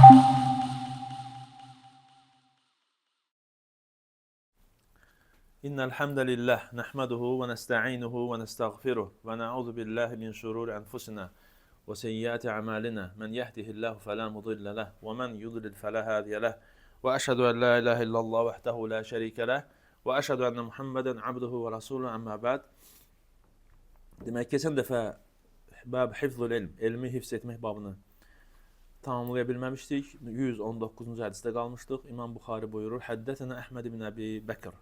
إن الحمد لله نحمده ونستعينه ونستغفره ونعوذ بالله من شرور أنفسنا وسيئات أعمالنا من يهده الله فلا مضل له ومن يضلل فلا هادي له وأشهد أن لا إله إلا الله وحده لا شريك له وأشهد أن محمدا عبده ورسوله أما بعد. Demek geçen dəfə bab hifzul ilm, elmi hifz etmək babını tamamlaya bilməmişdik. 119-cu hədisdə qalmışdıq. İmam Buxari buyurur: "Həddəsənə Əhməd ibn Əbi Bəkr.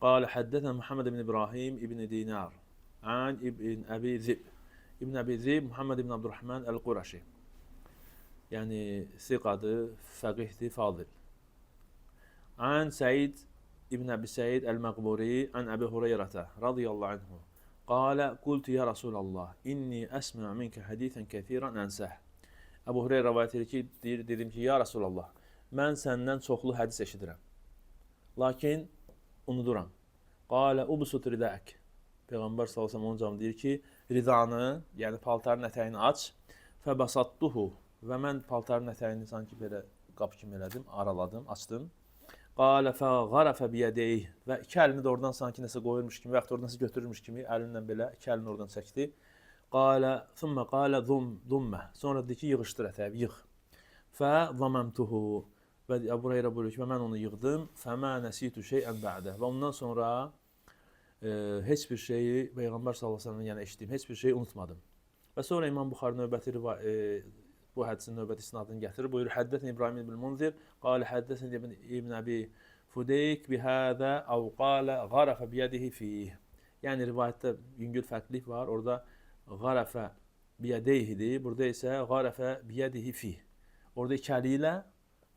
قال حدثنا محمد بن إبراهيم ابن دينار عن ابن أبي ذئب ابن أبي ذئب محمد بن عبد الرحمن القرشي." Yani siqadır, fəqihdir, fadil. An Səid ibn Əbi Səid el-Məqburi an Əbi Hureyrətə radiyallahu anhu. Qala qultu ya Rasulallah inni əsmə minkə hədithən kəsirən ənsəh. Əbu Hureyra rivayət edir ki, dedim ki, ya Rasulallah, mən səndən çoxlu hədis eşidirəm. Lakin unuduram. Qala ubsut ridək. Peyğəmbər sallallahu əleyhi və səlləm onun cavabında deyir ki, ridanı, yəni paltarın ətəyini aç. Fəbasattuhu və mən paltarın ətəyini sanki belə qapı kimi elədim, araladım, açdım. Qala fəğarafa biyədeyh və iki əlini də oradan sanki nəsə qoyurmuş kimi, və yaxud oradan nəsə götürürmüş kimi əlinlə belə iki əlini oradan çəkdi. Qala thumma qala dummə. Sonra dedi ki, yığışdır ətəyi, yığ. Fəzamamtuhu. Və Əbu Hureyra buyurur ki, mən onu yığdım. Fəmə nəsitu şeyən bə'də. Və ondan sonra heç bir şeyi Peyğəmbər sallallahu əleyhi və səlləmdən yəni eşitdiyim heç bir şeyi unutmadım. Və sonra İmam Buxari növbəti bu hədisin növbəti isnadını gətirir. Buyurur: "Həddəsəni İbrahim ibn Munzir, qala həddəsəni İbn Əbi Fudeyk bihəzə əv qala qarafa biyədihi fih." Yəni rivayətdə yüngül fərqlilik var. Orada qarafa biyədeyhidir, burada isə qarafa biyədihi fih. Orada iki əli ilə,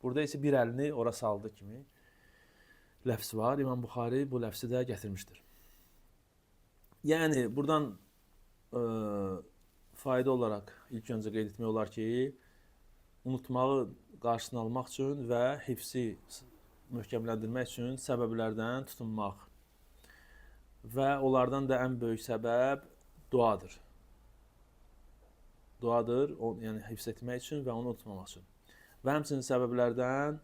burada isə bir əlini ora saldı kimi ləfs var. İmam Buxari bu ləfsi də gətirmişdir. Yəni buradan fayda olaraq ilk öncə qeyd etmək olar ki, unutmağı qarşısını almaq üçün və hifzi möhkəmləndirmək üçün səbəblərdən tutunmaq və onlardan da ən böyük səbəb duadır. Duadır, yəni hifz etmək üçün və onu unutmamaq üçün. Və həmçinin səbəblərdən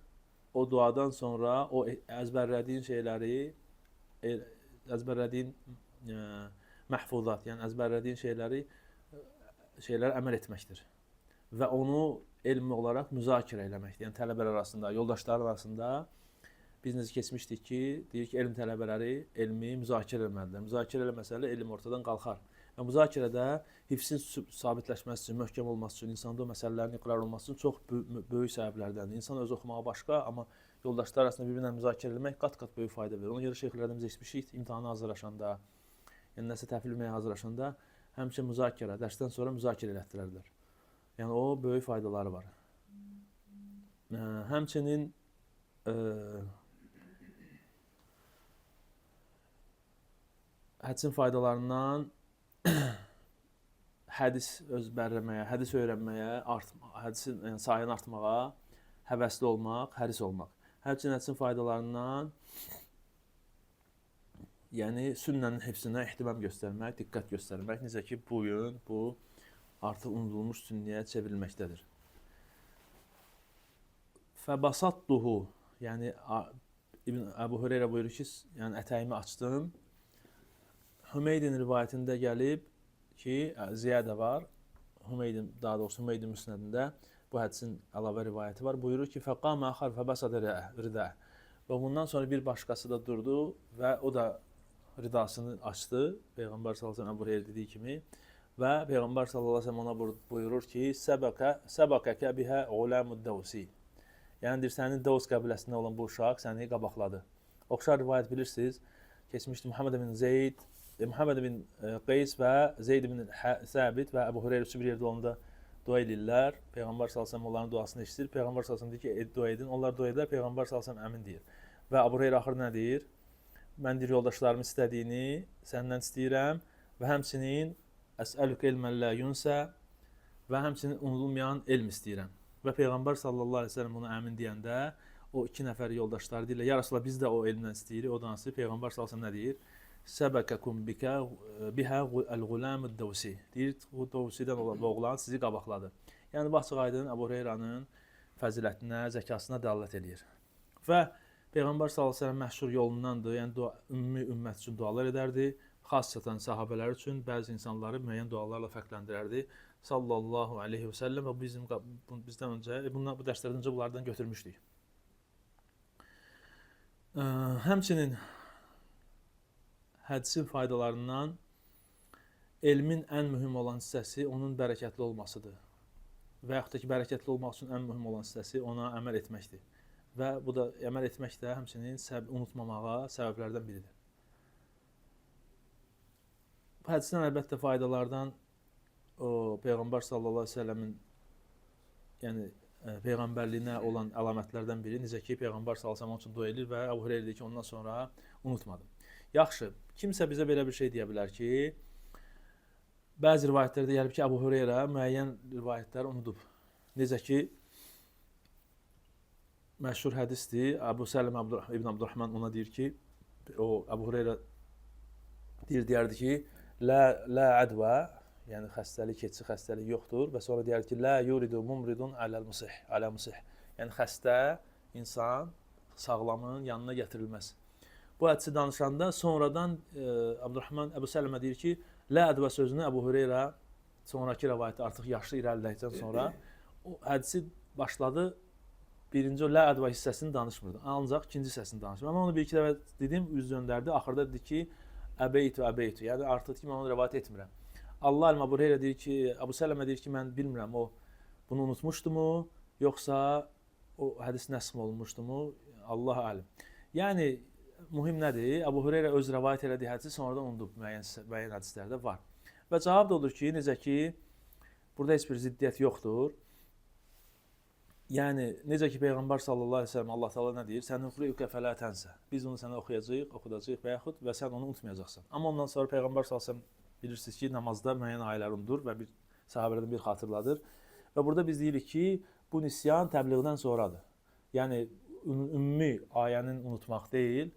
o duadan sonra o əzbərlədiyin şeyləri, əzbərlədiyin məhfuzat, yəni əzbərlədiyin şeylərə əməl etməkdir. Və onu elmi olaraq müzakirə eləməkdir. Yəni tələbələr arasında, yoldaşlar arasında biz necə keçmişdik ki, deyir ki, elm tələbələri elmi müzakirə etməlidir. Müzakirə eləməsələ elm ortadan qalxar. Və müzakirədə hifzin sabitləşməsi üçün, möhkəm olması üçün, insanda o məsələlərin iqrar olması üçün çox böyük səbəblərdəndir. İnsan öz oxumağı başqa, amma yoldaşlar arasında bir-birinə müzakirə etmək qat-qat böyük fayda verir. Ona görə şeyxlərdən biz eşitmişik, imtahana hazırlaşanda, yəni nəsə təhvil verməyə hazırlaşanda həmişə müzakirə, dərsdən sonra müzakirə elətdirərlər. Yəni o böyük faydaları var. Həmçinin hədisin faydalarından hədis özbərləməyə, hədis öyrənməyə, hədisin sayını artmağa, həvəsli olmaq, həris olmaq. Həmçinin hədisin faydalarından yəni sünnənin hifzinə ehtimam göstərmək, diqqət göstərmək. Necə ki, bugün bu artıq unudulmuş sünniyə çevrilməkdədir. Fəbasattuhu, yəni Əbu Hureyra buyurur ki, yəni ətəyimi açdım. Hümeydin rivayətində gəlib ki, ziyadə var. Daha doğrusu Hümeydin müsnədində bu hədisin əlavə rivayəti var. Buyurur ki, fəqamə axar fəbəsadə ridə. Və bundan sonra bir başqası da durdu və o da ridasını açdı. Peyğəmbər sallallahu əleyhi və səlləm Əbu Hureyra dediyi kimi. Və Peyğəmbər sallallahu əleyhi və səlləm ona buyurur ki, səbəkəkə bihə ulamud davsi. Yəni deyir, sənin Davus qəbiləsində olan bu uşaq səni qabaqladı. Oxşar rivayət bilirsiniz. Keçmişdi Muhammed ibn Zeyd, Muhammed ibn Qeys və Zeyd ibn Səbit və Əbu Hureyra üçü bir yerdə olanda dua edirlər. Peyğəmbər sallallahu əleyhi və səlləm onların duasını eşidir. Peyğəmbər sallallahu əleyhi və səlləm deyir ki, dua edin. Onlar dua edirlər. Peyğəmbər sallallahu əleyhi və səlləm əmin deyir. Və Əbu Hureyra axır nə deyir? Mən deyir, yoldaşlarımın istədiyini səndən istəyirəm və həmçinin əsəlük ilmən lə yunsə və həmçinin unudulmayan elm istəyirəm. Və Peyğəmbər sallallahu əleyhi və səlləm ona əmin deyəndə o iki nəfər yoldaşları deyirlər, ya Rasulullah biz də o elmdən istəyirik. O da hansı? Peyğəmbər sallallahu əleyhi və səlləm nə deyir? Səbəkəkum bihə əl-gulamud davsi. Deyir, o davsidən olan oğlan sizi qabaqladı. Yəni, açıq aydın Əbu Hureyranın fəzilətinə, zəkasına dəlalət eləyir. Və Peyğəmbər s.ə.v məşhur yolundandır, yəni ümumi ümmət üçün dualar edərdi, xassatan sahabələr üçün bəzi insanları müəyyən dualarla fərqləndirərdi. Sallallahu aleyhi və səlləm və bizdən öncə, bu dərslərdən öncə bunlardan götürmüşdük. Həmçinin hədisin faydalarından elmin ən mühüm olan hissəsi onun bərəkətli olmasıdır. Və yaxud da ki, bərəkətli olmaq üçün ən mühüm olan hissəsi ona əməl etməkdir. Və bu da əməl etmək də həmçinin unutmamağa səbəblərdən biridir. Bu hədisdən əlbəttə faydalardan Peyğəmbər sallallahu əleyhi və səlləmin yəni peyğəmbərliyinə olan əlamətlərdən biri. Necə ki, Peyğəmbər sallallahu əleyhi və səlləm onun üçün dua edir və Əbu Hüreyrə deyir ki, ondan sonra unutmadım. Yaxşı, kimsə bizə belə bir şey deyə bilər ki, bəzi rivayətlərdə gəlib ki, Əbu Hüreyrə müəyyən rivayətləri unudub. Necə ki, məşhur hədisdir. Əbu Səlim İbn Abdurrahman ona deyir ki, o Əbu Hüreyrə deyərdi ki, la ədvə, yəni xəstəlik, keçici xəstəlik yoxdur və sonra deyərdi ki, la yuridu mumridun alə musih. Yəni xəstə insan sağlamın yanına gətirilməz. Bu hədisi danışanda sonradan Əbu Səlimə deyir ki, la ədvə sözünü Əbu Hüreyrə sonraki rivayətdə artıq yaşlı irəlilədikdən sonra o hədisi başladı. Birinci o la ədvə hissəsini danışmırdı. Ancaq ikinci hissəsini danışmırdı. Amma onu bir iki dəfə dedim, üz döndərdi. Axırda dedi ki, əbeytu. Yəni artıq ki, mən onu rivayət etmirəm. Allah alim Əbu Hüreyrə deyir ki, Əbu Səlimə deyir ki, mən bilmirəm o bunu unutmuşdumu, yoxsa o hədis nəsx olunmuşdumu? Allah alim. Yəni mühim nədir? Əbu Hüreyrə öz rivayət elədiyi hədisi sonradan unudub, müəyyən hədislərdə var. Və cavab da odur ki, necə ki, burada heç bir ziddiyyət yoxdur. Yəni, necə ki, Peyğəmbər sallallahu əleyhi və səlləm Allah Teala nə deyir? Sənuqri'uke fələ tənsə. Biz onu sənə oxuyacağıq və yaxud və sən onu unutmayacaqsan. Amma ondan sonra Peyğəmbər sallallahu əleyhi və səlləm bilirsiniz ki, namazda müəyyən ayələr unudur və bir sahabələrdən bir xatırladır. Və burada biz deyirik ki, bu nisyan təbliğdən sonradır. Yəni, ümumi ayənin unutmaq deyil.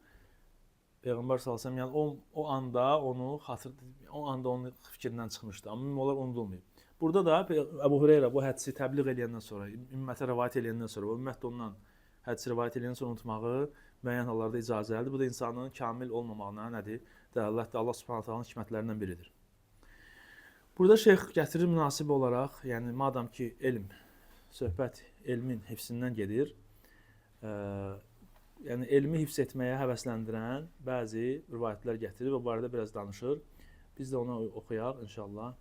Peyğəmbər sallallahu əleyhi və səlləm yəni o anda onun fikrindən çıxmışdı. Amma ümumi olaraq unudulmayıb. Burada da Əbu Hüreyrə bu hədisi təbliğ eləyəndən sonra, ümmətə rivayət eləyəndən sonra, ümmət də ondan hədisi rivayət eləyəndən sonra unutmağı müəyyən hallarda icazəlidir. Bu da insanın kamil olmamağına nədir? Dəlalətdir, Allah Subhanahu taala'nın hikmətlərindən biridir. Burada şeyx gətirir münasib olaraq, yəni madam ki, söhbət elmin hifzindən gedir, yəni elmi hifz etməyə həvəsləndirən bəzi rivayətlər gətirir və bu barədə biraz danışır. Biz də onu oxuyaq inşallah.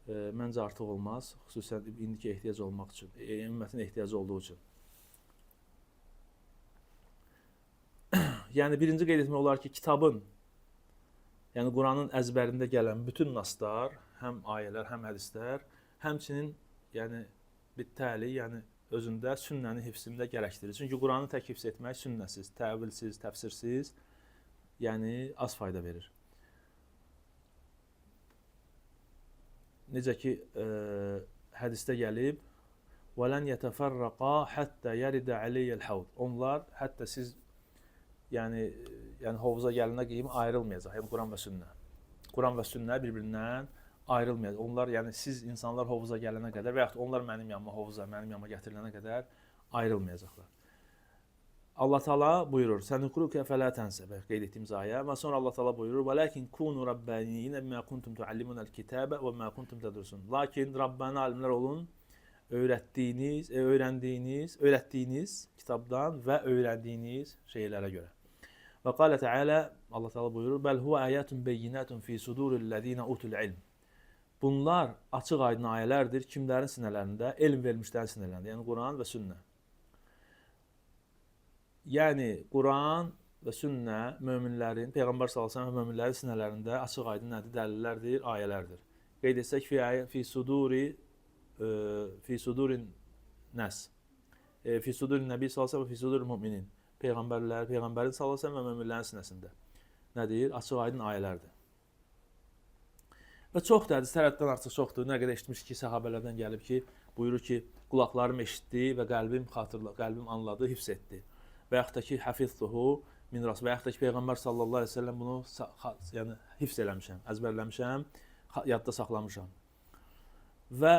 Məncə artıq olmaz, xüsusən indiki ehtiyac olmaq üçün, ümmətin ehtiyacı olduğu üçün. Yəni birinci qeyd etmək olar ki, kitabın, yəni Quranın əzbərində gələn bütün naslar, həm ayələr, həm hədislər, həmçinin yəni bittəli, yəni özündə sünnəni hifzində gərəkdirir. Çünki Quranı tək hifz etmək sünnəsiz, təvilsiz, təfsirsiz, yəni az fayda verir. Necə ki, hədisdə gəlib, وَلَنْ يَتَفَرَّقَا حَتَّى يَرِدَ عَلَيَّ الْحَوْض. Onlar, hətta siz, yəni hovuza gəlinə qeyim ayrılmayacaq, yəni Quran və sünnə. Quran və sünnə bir-birindən ayrılmayacaq. Onlar, yəni siz insanlar hovuza gələnə qədər və yaxud onlar mənim yanıma gətirilənə qədər ayrılmayacaqlar. Allah Teala buyurur, "Sənuqruke fələ tənsə", qeyd etdiyimiz ayə. Və sonra Allah Teala buyurur, "Vəlakin kunu rabbaniyyin bima kuntum tuallimunal kitaba və ma kuntum tadrusun." Lakin Rabbani alimlər olun, öyrətdiyiniz kitabdan və öyrəndiyiniz şeylərə görə. Və qala Teala, Allah Teala buyurur, "Bəl huve ayatun beyinatun fi sudurillezina utul ilm." Bunlar açıq-aydın ayələrdir kimlərin sinələrində, elm vermişlərin sinələrində, yəni Quran və sünnə. Yəni Quran və sünnə möminlərin, Peyğəmbər sallallahu əleyhi və səlləm möminlərin sinələrində açıq-aydın nədir? Dəlillərdir, ayələrdir. Qeyd etsək fi sudurin nas. Fi sudurin Nəbi sallallahu əleyhi və səlləm və fi suduril müminin. Peyğəmbərin sallallahu əleyhi və səlləm və möminlərin sinəsində. Nədir? Açıq-aydın ayələrdir. Və çoxdur, hədislərdən artıq çoxdur. Nə qədər eşitmiş ki, səhabələrdən gəlib ki, buyurur ki, qulaqlarım eşitdi və qəlbim anladı, hifz etdi. Və yaxud da ki, hafiztuhu min rasul. Və yaxud da ki, Peyğəmbər sallallahu əleyhi və səlləm bunu yəni hifz eləmişəm, əzbərləmişəm, yadda saxlamışam. Və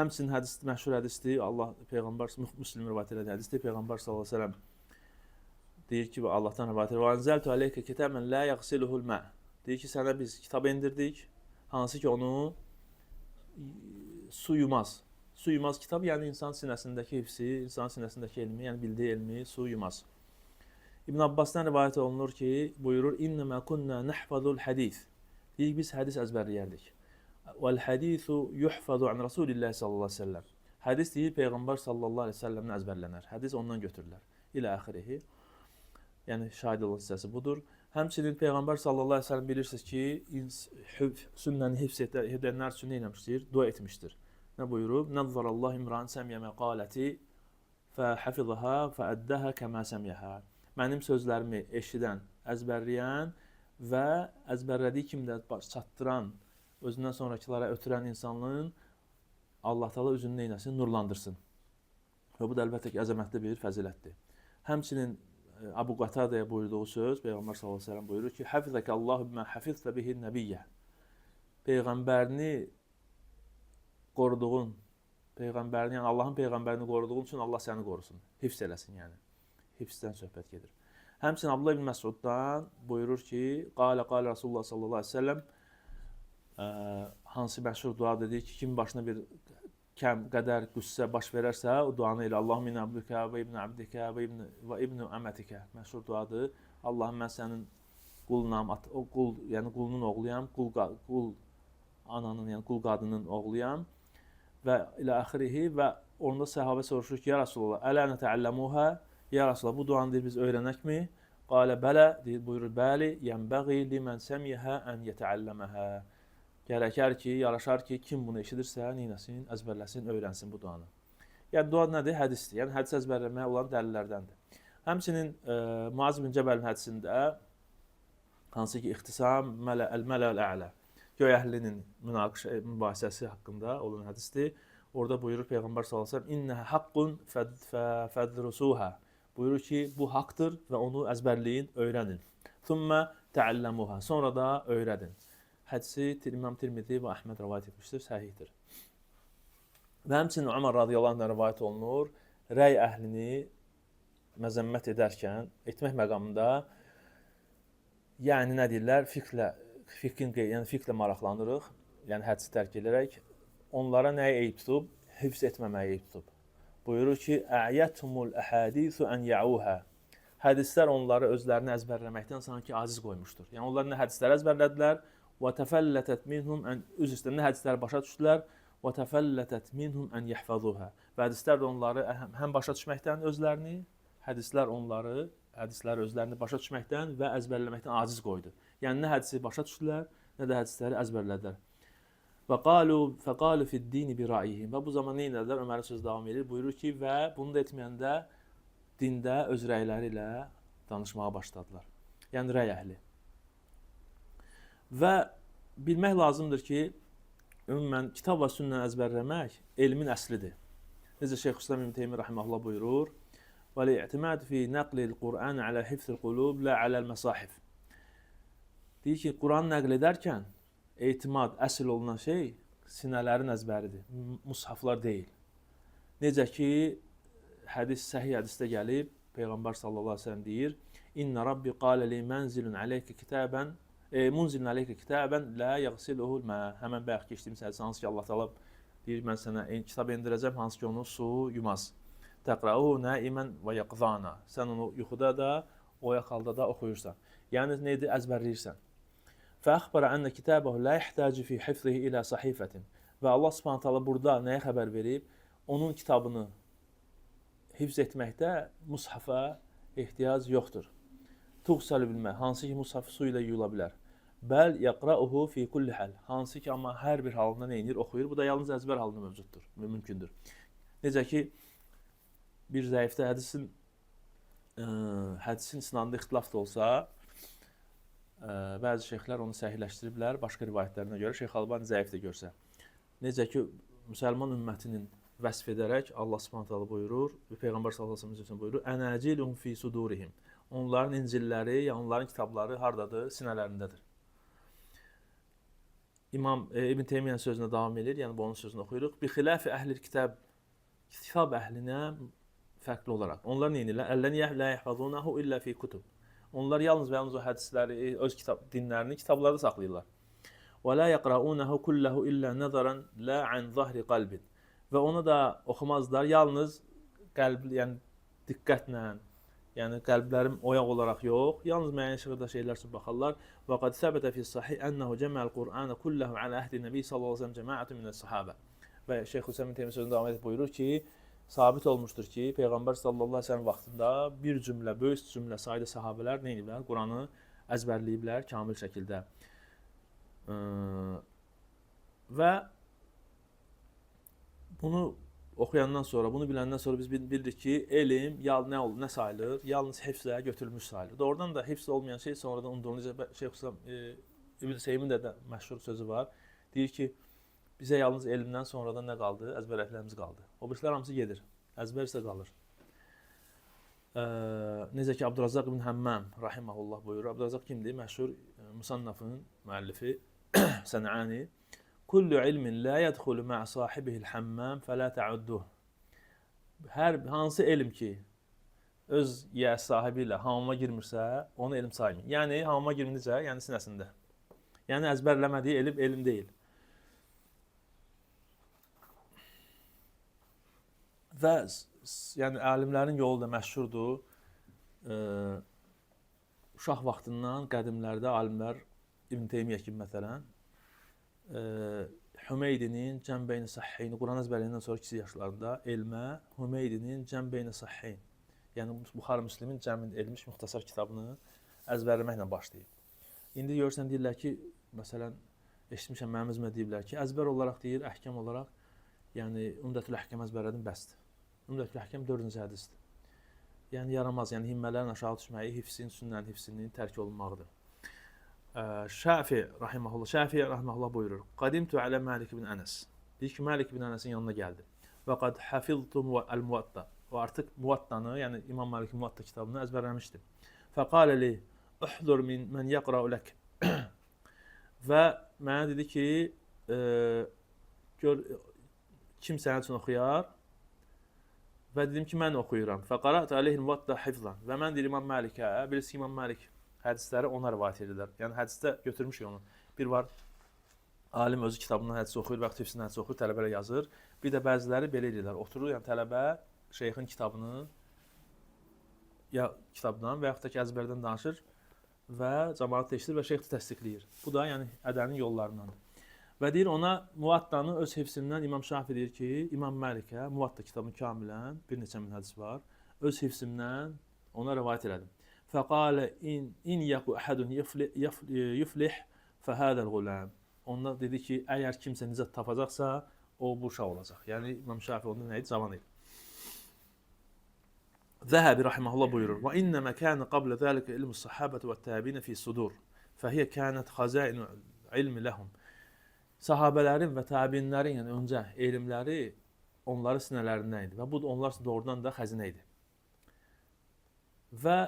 həmçinin hədis, məşhur hədisdir, Allah Peyğəmbər Müslim rivayət elədi hədisdir. Peyğəmbər sallallahu əleyhi və səlləm deyir ki, Allahdan rivayət edir. "Və anzaltu aleyke kitaben la yaghsiluhul ma." Deyir ki, sənə biz kitab indirdik, hansı ki onu su yumaz. Su yumaz kitab, yəni insan sinəsindəki hifsi, insan sinəsindəki elmi, yəni bildiyi elmi su yumaz. İbn Abbasdan rivayət olunur ki, buyurur: "İnnema kunna nahfazul hadis." Deyir, biz hədis əzbərləyərdik. "Vel hadisu yuhfazu an Rasulillah sallallahu əleyhi və səlləm." Hədis deyir Peyğəmbər sallallahu əleyhi və səlləmdən əzbərlənər. Hədis ondan götürülər. İlə axirihi. Yəni şahid olan hissəsi budur. Həmçinin Peyğəmbər sallallahu əleyhi və səlləm bilirsiniz ki, sünnəni hifz edənlər üçün nə etmişdir? Dua etmişdir. Nə buyurub? "Nəzzarallahu imran səmiyə məqaləti fəhafizəha fəəddəha kəmə səmiyyəha." Mənim sözlərimi eşidən, əzbərləyən və əzbərlədiyi kimi də çatdıran, özündən sonrakılara ötürən insanlığın Allah Taala özünü neynəsin? Nurlandırsın. Və bu da əlbəttə ki, əzəmətli bir fəzilətdir. Həmçinin Abu Qatadəyə buyurduğu söz, Peyğəmbər sallallahu əleyhi və səlləm buyurur ki, "Hafizəkallahu bimə hafiztə bihin nəbiyyə." Peyğəmbərini qoruduğun, Peyğəmbərini, yəni Allahın Peyğəmbərini qoruduğun üçün Allah səni qorusun. Hifz eləsin yəni. Hifzdən söhbət gedir. Həmçinin Abdullah ibn Məsuddan buyurur ki, "Qala Rasulullah sallallahu əleyhi və səlləm" hansı məşhur dua dedi ki, kimin başına bir qədər qüssə baş verərsə, o duanı elə Allahumma inna abduka və ibn abdika və ibn amatika. Məşhur duadır. Allahım mən sənin qulunam, o qul, yəni qulunun oğluyam, qul ananın, yəni qul qadının oğluyam və ilə axirihi və onda səhabə soruşur ki, ya Rasulullah, ələ nətəəlləmuhə? Ya Rasulullah, bu duanı deyir, biz öyrənəkmi? Qalə bələ, deyir, buyurur, bəli, yənbəği limən səmiyyəhə ən yətəəlləməhə. Gərəkər ki, yaraşar ki, kim bunu eşidirsə, neynəsin, əzbərləsin, öyrənsin bu duanı. Yəni, dua nədir? Hədisdir. Yəni, hədis əzbərləməyə olan dəlillərdəndir. Həmçinin Muaz bin Cəbəlin hədisində, hansı ki, ixtisam əl-mələ-əl-ələ, göy əhlinin mübahisəsi haqqında olan hədisdir. Orada buyurur Peyğəmbər sallallahu əleyhi və səlləm: "İnnəhə haqqun fədrusuhə." Buyurur ki, bu haqqdır və onu əzbərləyin, öyrənin. "Thumma təəlləmuhə." Sonra da öyrədin. Hədisi İmam Tirmizi və Əhməd rivayət etmişdir, səhihdir. Və həmçinin Ömər radiyallahu anhdan rivayət olunur, rəy əhlini məzəmmət edərkən, etmək məqamında, yəni nə deyirlər, fiqhlə maraqlanırıq, yəni hədisi tərk edərək, onlara nəyə eyib tutub? Hifz etməməyə eyib tutub. Buyurur ki, "Ə'yətumul əhədisu ən yəuhə." Hədislər onları özlərini əzbərləməkdən sanki aciz qoymuşdur. Yəni onlar nə hədisləri əzbərlədilər, və təfəllətət minhum ən üz üstəndə hədisləri başa düşdülər və təfəllətət minhum ən yəhfəzuhə. Və hədislər də onları həm başa düşməkdən özlərini, hədisləri özlərini başa düşməkdən və əzbərləməkdən aciz qoydu. Yəni nə hədisi başa düşdülər, nə də hədisləri əzbərlədilər. Və qalu fid-dini bi ra'yihim. Və bu zaman nə etdilər? Ömərin sözü davam edir. Buyurur ki, və bunu da etməyəndə dində öz rəyləri ilə danışmağa başladılar. Yəni rəy əhli. Və bilmək lazımdır ki, ümumən kitab və sünnəni əzbərləmək elmin əslidir. Necə Şeyxülislam İbn Teymiyyə rahimehullah buyurur: "Və li'timad fi naqlil Qur'an ala hifzil qulub la ala'l masahif." Deyir ki, Quranı nəql edərkən etimad, əsl olunan şey sinələrin əzbəridir, mushaflar deyil. Necə ki, səhih hədisdə gəlib, Peyğəmbər sallallahu əleyhi və səlləm deyir: "İnna Rabbi qala li manzilun alayka kitaban munzilun alayka kitaban la yaghsiluhu ma." Həmin bayaq keçdiyimiz hədis hansı ki, Allah Taala deyir, mən sənə kitab endirəcəm, hansı ki onu su yumaz. Təqra'uhu naiman və yaqzana. Sən onu yuxuda da, oyaq halda da oxuyursan. Yəni nədir? Əzbərləyirsən. فأخبر أن كتابه لا يحتاج في حفظه إلى صحيفة. Və Allah Subhanahu taala burada nəyə xəbər verib? Onun kitabını hifz etməkdə mushafa ehtiyac yoxdur. Tuğsalu bilmə, hansı ki mushafı su ilə yuyula bilər. Bəl yaqra'uhu fi kulli hal. Hansı ki amma hər bir halında nə edir? Oxuyur. Bu da yalnız əzbər halında mövcuddur, mümkündür. Necə ki bir zəifdə hədisin isnadında ixtilaf da olsa, bəzi şeyxlər onu səhihləşdiriblər, başqa rivayətlərinə görə, Şeyx Albani zəif də görsə. Necə ki, müsəlman ümmətinin vəsf edərək Allah Subhanahu taala buyurur və Peyğəmbər sallallahu əleyhi və səlləm buyurur: "Ənəcilhum fi sudurihim." Onların incilləri, ya onların kitabları hardadır? Sinələrindədir. İmam İbn Teymiyye'nin sözünə davam edir, yəni bu onun sözünü oxuyuruq. Bi xilafi əhlil kitab, kitab əhlinə fərqli olaraq. Onlar nə edirlər? Əlləni la yahfazunahu illa fi kutub. Onlar yalnız və yalnız o hədisləri, öz kitab dinlərini kitablarda saxlayırlar. Və la yaqraunahu kullahu illa nazaran la an zahri qalbin. Və onu da oxumazlar yalnız qəlb, yəni diqqətlə, yəni qəlblərim oyaq olaraq yox, yalnız müəyyən şəkildə şeylər üçün baxarlar. Və qad səbətə fi sahih ennehu cəmə'al Qur'an kullahu ala ahdi Nəbi sallallahu əleyhi və səlləm cəmaətun minəs sahabə. Və Şeyx Hüseyn Teymi sözündə davam edib buyurur ki, sabit olmuşdur ki, Peyğəmbər sallallahu əleyhi və səlləm vaxtında bir cümlə, böyük cümlə sayda sahabelər nə ediblər? Quranı əzbərləyiblər kamil şəkildə. Və bunu oxuyandan sonra, bunu biləndən sonra biz bildik ki, elm nə sayılır? Yalnız hifzə götürülmüş sayılır. Doğrudan da hifz olmayan şey sonradan unudulur. Şeyx İbn Seymin də məşhur sözü var. Deyir ki, bizə yalnız elmdən sonradan nə qaldı? Əzbərliklərimiz qaldı. O birislər hamısı gedir. Əzbər isə qalır. Necə ki, Abdurrazzaq ibn Həmmam rahimehullah buyurur. Abdurrazzaq kimdir? Məşhur Musannafın müəllifi Sən'ani. Kullu ilmin la yadxulu ma'a sahibihil hammam fala ta'udduh. Hər hansı elm ki öz sahibi ilə hamama girmirsə, onu elm saymayın. Yəni hamama girməyəcə, yəni sinəsində. Yəni əzbərləmədiyi elm deyil. Və yəni alimlərin yolu da məşhurdur. Uşaq vaxtından qədimlərdə alimlər İbn Teymiyyə kimi məsələn Hümeydinin Cəmbeyni Sahheyni Quran əzbərliyindən sonra kiçik yaşlarında elmə Hümeydinin Cəmbeyni Sahheyn, yəni Buxari Müslimin Cəmin elmiş müxtasar kitabını əzbərləməklə başlayıb. İndi görürsən deyirlər ki, məsələn, eşitmişəm mənim özümə deyirlər ki, əzbər olaraq deyir, əhkam olaraq, yəni Ümdətül Əhkəm əzbərlədim bəsdir. Ümdətül Əhkəm 4-cü hədisdir. Yəni yaramaz, yəni himmələrin aşağı düşməyi, hifsin, sünnənin hifsinin tərk olunmağıdır. Şafi rahimehullah buyurur. Qadimtu alə Malik ibn Ənəs. Deyir ki, Malik ibn Ənəsin yanına gəldim. Və qad hafiztu el-Muvatta. Və artıq Muvattanı, yəni İmam Malikin Muvatta kitabını əzbərləmişdim. Fəqalə li, uhdur mən yəqra'u lək. Və mənə dedi ki, gör, kim sənin üçün oxuyar? Və dedim ki, mən oxuyuram. Fəqara'tu aleyhil Muvatta hifzan. Və mən deyir İmam Malikə, birisi İmam Malik hədisləri ona rivayət edirlər. Yəni hədisdə götürmüşük onu. Bir var, alim özü kitabından hədisi oxuyur və yaxud hifsindən hədisi oxuyur, tələbələ yazır. Bir də bəziləri belə edirlər. Oturur, yəni tələbə şeyxin kitabını ya kitabdan və yaxud da ki, əzbərdən danışır və cəmaat eşidir və şeyx təsdiqləyir. Bu da yəni ədənin yollarındandır. Və deyir ona Muvattanı öz hifsindən İmam Şafi deyir ki, İmam Məlikə Muvatta kitabını kamilən, bir neçə min hədis var, öz hifsimdən ona rivayət elədim. Fəqalə in yəqu əhədun yuflih fəhədəl qulam. Onlar dedi ki, əgər kimsə nicət tapacaqsa, o bu uşaq olacaq. Yəni İmam Şafi onda nə idi? Cavan idi. Zəhəbi rahimehullah buyurur. Və innəmə kənə qablə zəlikə ilmus sahabəti və təbinə fi sudur. Fəhiyyə kənət xəzainu ilmi ləhum. Sahabələrin və təbinlərin, yəni öncə elmləri onların sinələrində idi və bu onlar üçün doğrudan da xəzinə idi. Və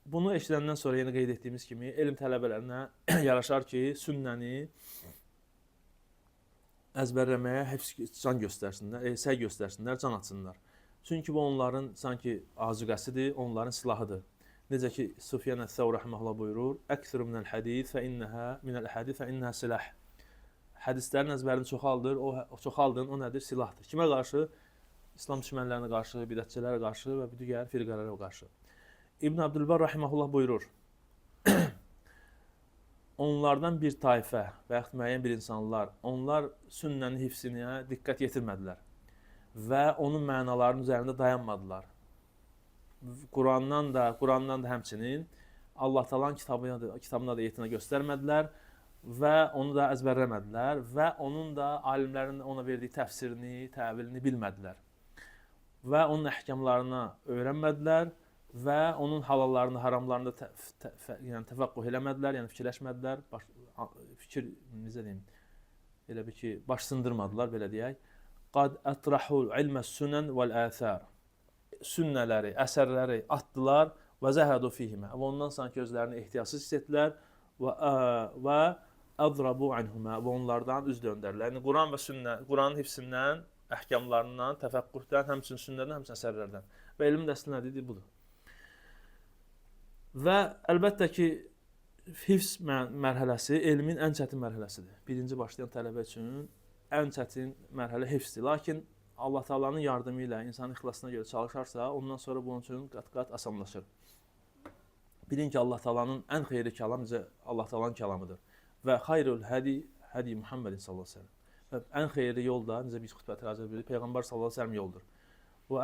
bunu eşidəndən sonra yenə qeyd etdiyimiz kimi elm tələbələrinə yaraşar ki, sünnəni əzbərləməyə can göstərsinlər, səy göstərsinlər, can açsınlar. Çünki bu onların sanki azuqəsidir, onların silahıdır. Necə ki, Sufyan əs-Səvri rəhməhullah buyurur, "Əksəru minəl hədis fə innəhə minəl hədis fə innəhə silah." Hədislərin əzbərini çoxaldın, o nədir? Silahdır. Kimə qarşı? İslam düşmənlərinə qarşı, bidətçilərə qarşı və digər firqələrə qarşı. İbn Abdülbar rahimehullah buyurur. Onlardan bir tayfə və yaxud müəyyən bir insanlar, onlar sünnənin hifzinə diqqət yetirmədilər və onun mənalarının üzərində dayanmadılar. Qurandan da həmçinin Allah Taala'nın kitabına da yetinə göstərmədilər və onu da əzbərləmədilər və onun da alimlərin ona verdiyi təfsirini, təvilini bilmədilər və onun əhkamlarını öyrənmədilər və onun halallarını, haramlarını yəni təfəqqüh eləmədilər, yəni fikirləşmədilər, necə deyim, elə bir ki, baş sındırmadılar, belə deyək. Qad ətrahul ilməs sünən vəl-əthər. Sünnələri, əsərləri atdılar və zəhədu fihimə. Və ondan sanki özlərini ehtiyatsız hiss etdilər və əzrabu anhuma və onlardan üz döndərlər. Yəni Quran və sünnə, Quranın hifzindən, əhkamlarından, təfəqqühdən, həmçinin sünnədən, həmçinin əsərlərdən. Və elmin əsli nədir? Budur. Və əlbəttə ki, hifz mərhələsi elmin ən çətin mərhələsidir. Birinci başlayan tələbə üçün ən çətin mərhələ hifzdir. Lakin Allah Taala'nın yardımı ilə insan ixlasına görə çalışarsa, ondan sonra bunun üçün qat-qat asanlaşır. Bilin ki, Allah Taala'nın ən xeyirli kəlam necə Allah Taala'nın kəlamıdır. Və xayrul hadi Muhammedin sallallahu əleyhi və səlləm. Və ən xeyirli yol da necə biz xutbə təzə bilirik, Peyğəmbər sallallahu əleyhi və səlləm yoldur. Və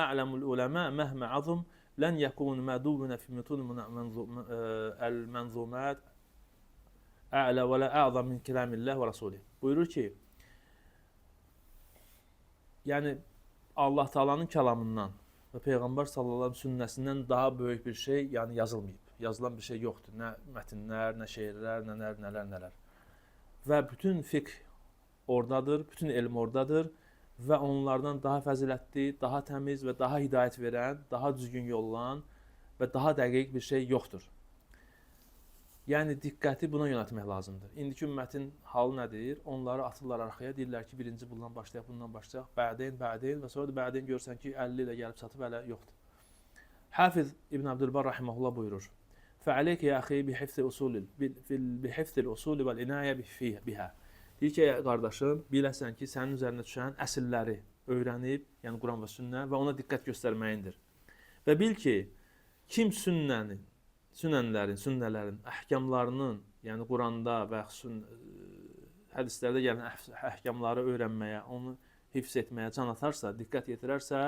a'lamul ulama məhmə azm lən yəkun mədubuna fi mutun el-mənzumat a'la və la a'zam min kelamillah və rasulih. Buyurur ki, yəni Allah Taala'nın kəlamından və Peyğəmbər sallallahu əleyhi və səlləm sünnəsindən daha böyük bir şey yəni yazılmayıb. Yazılan bir şey yoxdur. Nə mətnlər, nə şeirlər, nələr. Və bütün fiqh oradadır, bütün elm oradadır və onlardan daha fəzilətli, daha təmiz və daha hidayət verən, daha düzgün yollan və daha dəqiq bir şey yoxdur. Yəni diqqəti buna yönəltmək lazımdır. İndiki ümmətin halı nədir? Onları atırlar arxaya, deyirlər ki, birinci bundan başlayaq, bə'deyn və sonra da bə'deyn görsən ki, 50 ilə gəlib çatıb hələ yoxdur. Hafiz İbn Abdülbar rahimehullah buyurur: "Fa'aleyke ya axi bihifzil usul vel inaya biha." Deyir ki, qardaşım, biləsən ki, sənin üzərinə düşən əsilləri öyrənib, yəni Quran və sünnə və ona diqqət göstərməyindir. Və bil ki, kim sünnələrin, əhkamlarının, yəni Quranda və hədislərdə gələn əhkamları öyrənməyə, onu hifz etməyə can atarsa, diqqət yetirərsə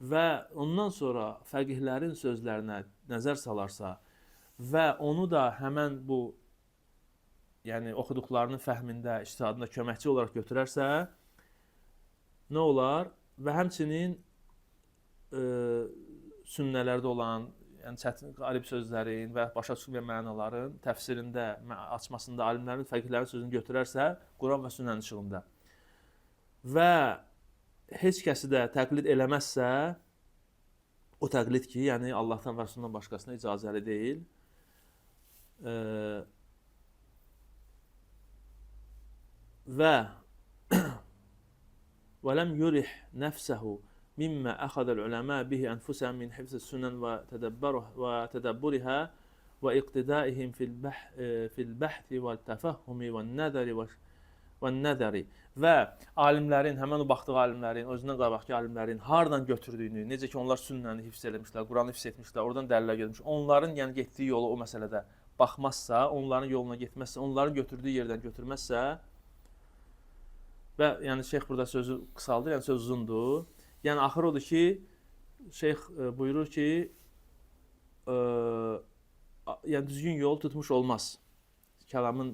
və ondan sonra fəqihlərin sözlərinə nəzər salarsa və onu da həmən bu, yəni oxuduqlarının fəhmində, ictihadında köməkçi olaraq götürərsə, nə olar? Və həmçinin sünnələrdə olan, yəni çətin qalib sözlərin və başa düşülməyən mənaların təfsirində, açmasında alimlərin, fəqihlərin sözünü götürərsə, Quran və sünnənin işığında və heç kəsi də təqlid eləməzsə, o təqlid ki, yəni Allahdan və Rəsulundan başqasına icazəli deyil. Və وَلَمْ يُرِحْ نَفْسَهُ مِمَّا أَخَذَ الْعُلَمَاء بِهِ أَنْفُسَهُمْ مِنْ حِفْظِ السُّنَنِ وَتَدَبُّرِهَا وَإِقْتِدَائِهِمْ فِي الْبَحْثِ وَالْتَفَهُّمِ وَالنَّذَرِ və alimlərin, həmən o baxdığı alimlərin, özündən qabaqki alimlərin hardan götürdüyünü, necə ki onlar sünnəni hifz etmişlər, Quranı hifz etmişlər, oradan dəlillər görmüş, onların yəni getdiyi yolu o məsələdə baxmazsa, onların yoluna getməzsə, onların götürdüyü yerdən götürməzsə və yəni şeyx burada sözü qısaldır, yəni söz uzundur. Yəni axır odur ki, şeyx buyurur ki, yəni düzgün yol tutmuş olmaz. Kəlamın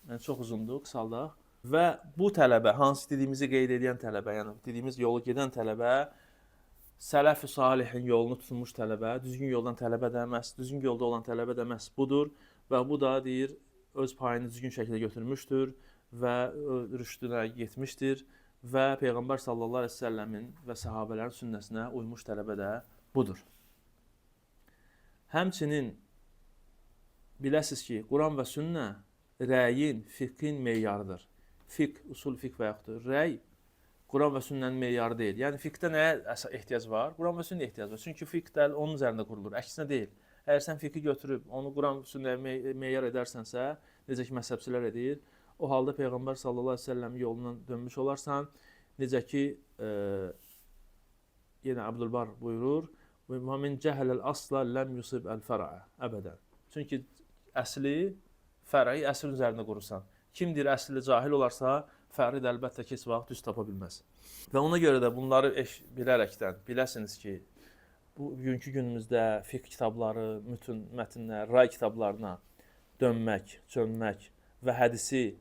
yəni çox uzundur, qısaldaq. Və bu tələbə, hansı dediyimizi qeyd edən tələbə, yəni dediyimiz yolu gedən tələbə, sələf-i salihin yolunu tutmuş tələbə, düzgün yoldan tələbə də məhz, düzgün yolda olan tələbə də məhz budur və bu da deyir, öz payını düzgün şəkildə götürmüşdür və rüşdünə yetmişdir və Peyğəmbər sallallahu əleyhi və səlləmin və səhabələrin sünnəsinə uymuş tələbə də budur. Həmçinin biləsiz ki, Quran və sünnə rəyin, fiqhin meyarıdır. Fiqh, usul fiqh və yaxud rəy Quran və sünnənin meyarı deyil. Yəni fiqhdə nəyə ehtiyac var? Quran və sünnəyə ehtiyac var. Çünki fiqh dəl onun üzərində qurulur, əksinə deyil. Əgər sən fiqhi götürüb onu Quran və sünnəyə meyar edərsənsə, necə ki məzhəbçilər edir, o halda Peyğəmbər sallallahu əleyhi və səlləm yolundan dönmüş olarsan, necə ki yenə Abdülbar buyurur: "Və min cəhələl asla ləm yusib el-fər'a əbədən." Çünki əsli, fər'i əsl üzərində qurursan. Kimdir əsli cahil olarsa, fər'i də əlbəttə ki, heç vaxt düz tapa bilməz. Və ona görə də bunları bilərəkdən biləsiniz ki, bugünkü günümüzdə fiqh kitabları, mətnlər, ray kitablarına dönmək, çönmək və hədisi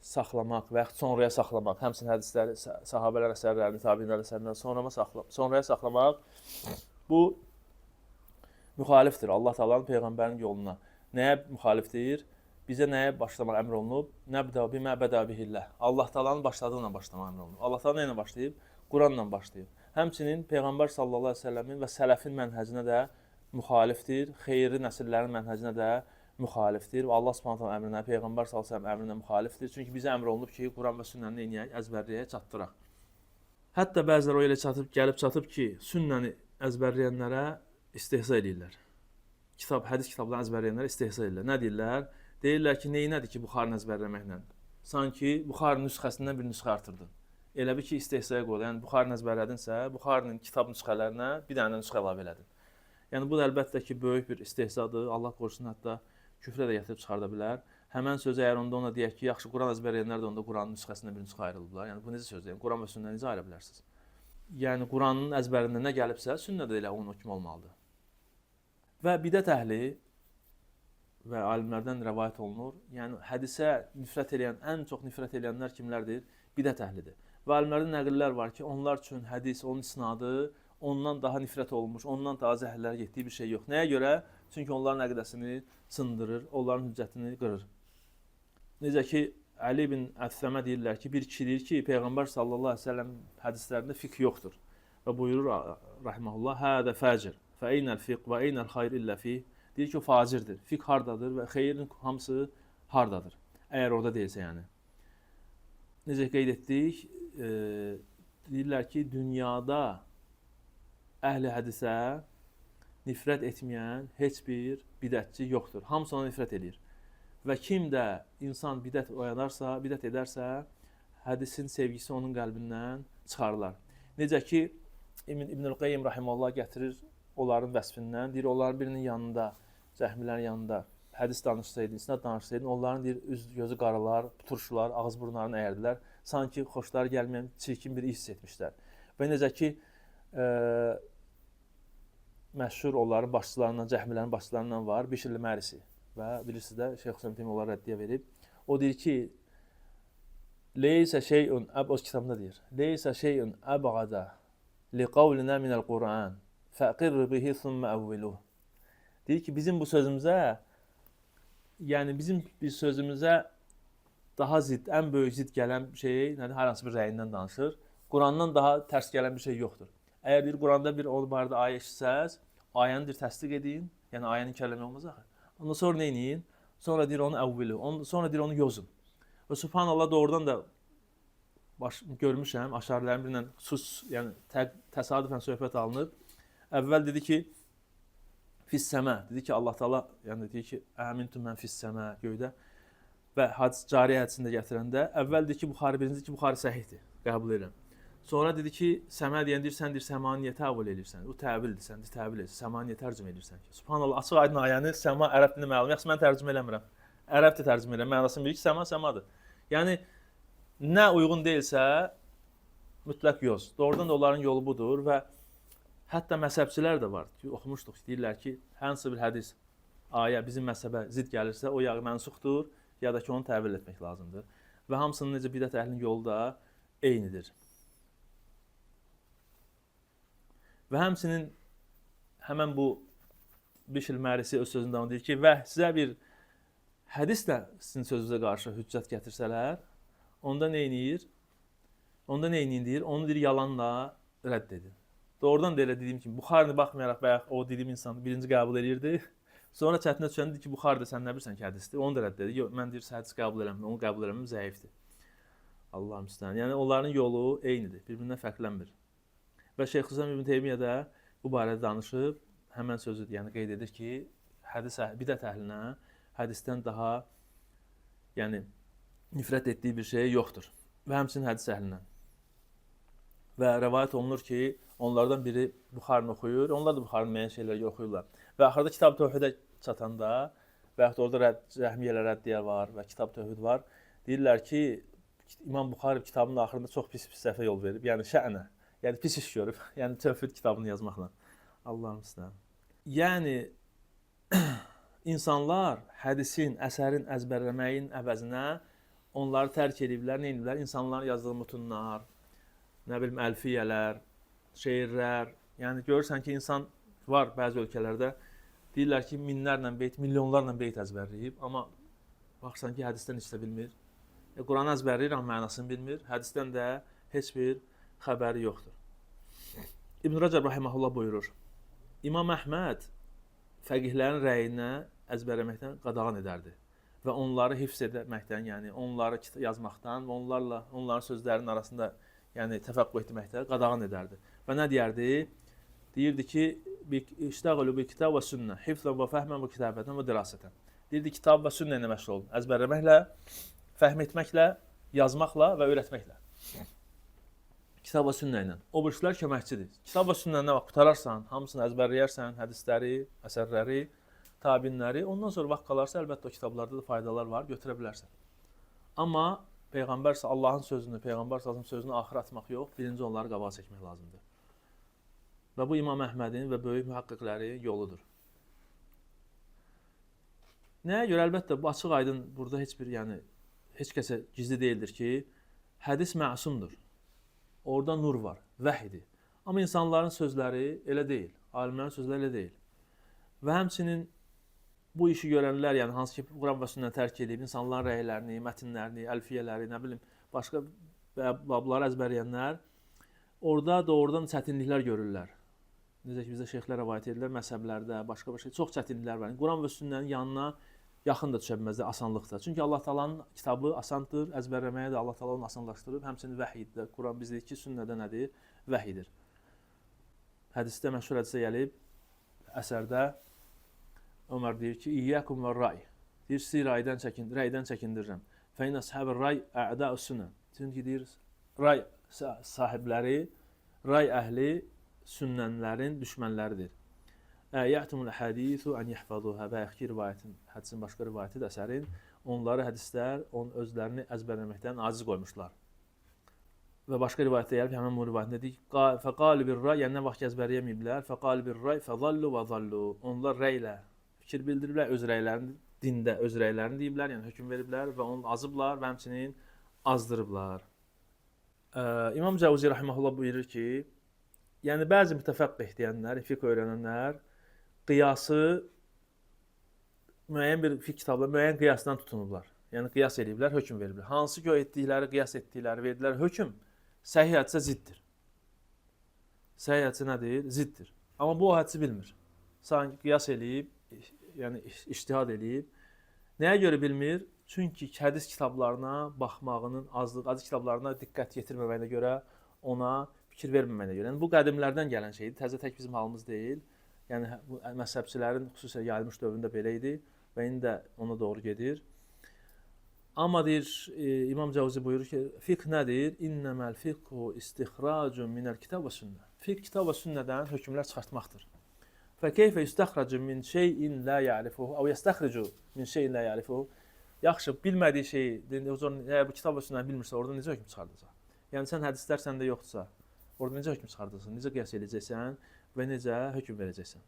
saxlamaq və yaxud sonraya saxlamaq, həmçinin hədisləri, sahabələr əsərlərini, təbiinlər əsərlərini sonraya saxlamaq, bu müxalifdir Allah Taala'nın Peyğəmbərin yoluna. Nəyə müxalifdir? Bizə nəyə başlamaq əmr olunub? Nəbdə bimə bədə bihillah. Allah Taala'nın başladığıyla başlamaq əmr olunub. Allah Taala ilə başlayıb? Quranla başlayıb. Həmçinin Peyğəmbər sallallahu əleyhi və səlləmin və sələfin mənhəcinə də müxalifdir, xeyirli nəsillərin mənhəcinə də müxalifdir və Allah Subhanahu taala əmrinə, Peyğəmbər sallallahu əleyhi və səlləm əmrinə müxalifdir. Çünki bizə əmr olunub ki, Quran və sünnəni eləyək, əzbərləyək, çatdıraq. Hətta bəziləri o elə gəlib çatıb ki, sünnəni əzbərləyənlərə istehza edirlər. Hədis kitablarını əzbərləyənlərə istehza edirlər. Nə deyirlər? Deyirlər ki, neynədir ki, Buxarını əzbərləməklə? Sanki Buxarı nüsxəsindən bir nüsxə artırdın. Elə bir ki, istehzaya qoydu. Yəni Buxarını əzbərlədinsə, Buxarının kitab nüsxələrinə bir dənə nüsxə əlavə elədin. Yəni bu da əlbəttə ki, böyük bir istehzadır. Allah qorusun, hətta küfrə də gətirib çıxarda bilər. Həmən sözü əgər onda ona deyək ki, yaxşı Quran əzbərləyənlər də onda Quranın nüsxəsindən bir nüsxə ayrılıblar. Yəni bu necə sözdür? Yəni Quran və sünnəni necə ayıra bilərsiniz? Yəni Quranın əzbərində nə gəlibsə, sünnə də elə onun kimi olmalıdır. Və bidət əhli və alimlərdən rəvayət olunur. Yəni hədisə nifrət edən, ən çox nifrət edənlər kimlərdir? Bidət əhlidir. Və alimlərdən nəqillər var ki, onlar üçün hədis, onun isnadı ondan daha nifrət olmuş, ondan daha zəhərlər getdiyi bir şey yox. Nəyə görə? Çünki onların əqidəsini sındırır, onların hüccətini qırır. Necə ki, Əli ibn Əthəmə deyirlər ki, bir kişi deyir ki, Peyğəmbər sallallahu əleyhi və səlləm hədislərində fiqh yoxdur. Və buyurur rahimehullah, "Hədə fəcir, fə eynəl fiqh və eynəl xeyr illə fih." Deyir ki, o facirdir. Fiqh hardadır və xeyrin hamısı hardadır? Əgər orada deyilsə, yəni. Necə qeyd etdik, deyirlər ki, dünyada əhli hədisə nifrət etməyən heç bir bidətçi yoxdur. Hamısı ona nifrət edir. Və kim də insan bidət oyanarsa, bidət edərsə, hədisin sevgisi onun qəlbindən çıxarılar. Necə ki, İbnül Qayyim rahimehullah gətirir onların vəsfindən, deyir, onların birinin yanında, cəhmilərin yanında hədis danışsaydın, isnad danışsaydın, onların deyir, üz gözü qaralar, turşular, ağız burunlarını əyərdilər. Sanki xoşları gəlməyən çirkin bir hiss etmişlər. Və necə ki, məşhur onların başçılarından, cəhmilərin başçılarından var, Bişr el-Mərisi. Və bilirsiniz də, Şeyx Hüseyn Teymi onlara rəddiyə verib. O deyir ki, Leysə şeyun, öz kitabında deyir, Leysə şeyun əbğada li qavlinə minəl Qur'an fəqirr bihi thumma əvviluh. Deyir ki, bizim bu sözümüzə, yəni bizim bir sözümüzə daha zidd, ən böyük zidd gələn şey, nədir? Hər hansı bir rəyindən danışır. Qurandan daha tərs gələn bir şey yoxdur. Əgər deyir, Quranda bir o barədə ayə eşitsəz, ayəni deyir, təsdiq edin, yəni ayəni kəlləmə olmaz axı. Ondan sonra nə edin? Sonra deyir, onu əvvili, sonra deyir, onu yozun. Və subhanallah doğrudan da görmüşəm, aşarilərin birindən yəni təsadüfən söhbət alınıb. Əvvəl dedi ki, fissəmə, dedi ki, Allah Taala, yəni dedi ki, əmintum mən fissəmə, göydə. Və hadis cari hədisində gətirəndə, əvvəl dedi ki, birinci ki, Buxari səhihdir, qəbul edirəm. Sonra dedi ki, səmə deyən deyir, sən deyir, səmanı niyə təvil edirsən? O təvildir, sən deyir, təvil edirsən, səmanı niyə tərcümə edirsən ki? Subhanallah, açıq aydın ayəni, səma ərəb dilində məlum, yaxşı mən tərcümə eləmirəm. Ərəb də tərcümə edirəm, mənasını bilir ki, səma səmadır. Yəni, nə uyğun deyilsə, mütləq yoz. Doğrudan da onların yolu budur və hətta məzhəbçilər də var ki, oxumuşduq, deyirlər ki, hansı bir hədis, ayə bizim məzhəbə zidd gəlirsə, o ya mənsuxdur, ya da ki, onu təvil etmək lazımdır. Və hamısının necə bidət əhlinin yolu da eynidir. Və həmçinin həmən bu Bişr el-Mərisi öz sözündə deyir ki, və sizə bir hədislə sizin sözünüzə qarşı hüccət gətirsələr, onda nə edir? Onda nə deyir? Onu deyir, yalanla rədd edin. Doğrudan da elə dediyim kimi, Buxarını baxmayaraq bayaq o dediyim insan birinci qəbul edirdi. Sonra çətinə düşəndə deyir ki, Buxarıda sən nə bilirsən ki, hədisdir? Onu da rədd edir. Yox, mən deyir, hədis qəbul eləməm, onu qəbul eləməm zəifdir. Allah müstəhan. Yəni onların yolu eynidir, bir-birindən fərqlənmir. Və Şeyx Hüseyn ibn Teymiyyə də bu barədə danışıb, həmən sözü yəni qeyd edir ki, bidət əhlinə hədisdən daha yəni nifrət etdiyi bir şey yoxdur. Və həmçinin hədis əhlindən. Və rəvayət olunur ki, onlardan biri Buxarını oxuyur, onlar da Buxarının müəyyən şeyləri oxuyurlar. Və axırda Kitab Tövhidə çatanda və yaxud orada Cəhmiyyələ rəddiyə var və Kitab Tövhid var, deyirlər ki, İmam Buxari kitabının axırında çox pis səhvə yol verib, yəni şə'nə. Yəni pis iş görüb, yəni tövhid kitabını yazmaqla. Allah'ım istəyəm. Yəni insanlar hədisin, əsərin əzbərləməyin əvəzinə onları tərk ediblər, nə ediblər? İnsanların yazdığı mütunlar, nə bilim əlfiyyələr, şeirlər. Yəni görürsən ki, insan var bəzi ölkələrdə deyirlər ki, minlərlə beyt, milyonlarla beyt əzbərləyib, amma baxırsan ki, hədisdən heç də bilmir. Quranı əzbərləyir, amma mənasını bilmir. Hədisdən də heç bir xəbəri yoxdur. İbn Rəcəb rahimehullah buyurur. İmam Əhməd fəqihlərin rəyinə əzbərləməkdən qadağan edərdi və onları hifz etməkdən, yəni onları yazmaqdan və onların sözlərinin arasında yəni təfəqqüh etməkdən qadağan edərdi. Və nə deyərdi? Deyirdi ki, İştəğəlü bil kitab və sünnə, hifzən və fəhmən və kitabətən və dirasətən. Deyirdi, kitab və sünnə ilə məşğul olun. Əzbərləməklə, fəhm etməklə, yazmaqla və öyrətməklə. Kitab və sünnə ilə. O birilər köməkçidir. Kitab və sünnə nə vaxt qutararsan, hamısını əzbərləyərsən, hədisləri, əsərləri, tabinləri, ondan sonra vaxt qalarsa, əlbəttə o kitablarda da faydalar var, götürə bilərsən. Amma Peyğəmbər Allahın sözünü, Peyğəmbər sözünü axıra atmaq yox, birinci onları qabağa çəkmək lazımdır. Və bu İmam Əhmədin və böyük mühəqqiqlərin yoludur. Nəyə görə? Əlbəttə, bu açıq aydın burada heç kəsə gizli deyildir ki, hədis məsumdur. Orada nur var, vəhidir. Amma insanların sözləri elə deyil, alimlərin sözləri elə deyil. Və həmçinin bu işi görənlər, yəni hansı ki, Quran və sünnəni tərk edib, insanların rəylərini, mətinlərini, əlfiyyələri, nə bilim, başqa babları əzbərləyənlər, orada doğrudan çətinliklər görürlər. Necə ki, bizdə şeyxlər rəvayət edirlər, məzhəblərdə, başqa çox çətinliklər var. Quran və sünnənin yanına yaxın da düşə bilməzlər, asanlıqda. Çünki Allah Taala'nın kitabı asandır, əzbərləməyə də Allah Taala onu asanlaşdırıb, həmçinin vəhiydir. Quran biz deyik ki, sünnədə nədir? Vəhidir. Hədisdə məşhur hədisə gəlib, əsərdə Ömər deyir ki, İyyəkum və ray. Deyir, sizi rəydən çəkindirirəm. Fə inə əshabir ray ə'də'us sünnə. Çünki deyir, ray sahibləri, ray əhli sünnənlərin düşmənləridir. Ya'tumul hadisu an yahfazuha. Bayaqki rivayətin, hədisin başqa rivayəti də əsərin onları hədislər özlərini əzbərləməkdən aciz qoymuşlar. Və başqa rivayətdə gəlib həmin bu rivayətdə deyir, fəqalu bir ray, yəni nə vaxt əzbərləyəməyiblər, fəqalu bir ray fəzallu və zallu. Onlar rəylə fikir bildiriblər, öz rəylərini dində öz rəylərini deyiblər, yəni hökm veriblər və onu azıblar və həmçinin azdırıblar. İmam Cəvzi rahimehullah buyurur ki, yəni bəzi mütəfəqqih deyənlər, fiqh öyrənənlər qiyası müəyyən bir fiqh kitabında müəyyən qiyasdan tutunublar. Yəni qiyas ediblər, hökm veriblər. Hansı ki o etdikləri, qiyas etdikləri, verdilər hökm səhih hədisə ziddir. Səhih hədisə nədir? Ziddir. Amma bu o hədisi bilmir. Sanki qiyas eləyib, yəni ictihad eləyib. Nəyə görə bilmir? Çünki hədis kitablarına baxmağının azlığı, hədis kitablarına diqqət yetirməməyinə görə, ona fikir verməməyinə görə. Yəni bu qədimlərdən gələn şeydir. Təzə tək bizim halımız deyil. Yəni bu məzhəbçilərin xüsusən yayılmış dövründə belə idi və indi də ona doğru gedir. Amma deyir İmam Cəvzi buyurur ki, fiqh nədir? İnnəməl fiqhu istixracun minəl kitab və sünnə. Fiqh kitab və sünnədən hökmlər çıxartmaqdır. Fə keyfə yustəxracu min şeyin la ya'rifuhu aw yastəxricu min şeyin la ya'rifuhu. Yaxşı, bilmədiyi şeyi, əgər bu kitab və sünnəni bilmirsə, orada necə hökm çıxardacaq? Yəni sən hədislər səndə yoxdursa, orada necə hökm çıxardacaqsan, necə qiyas edəcəksən və necə hökm verəcəksən?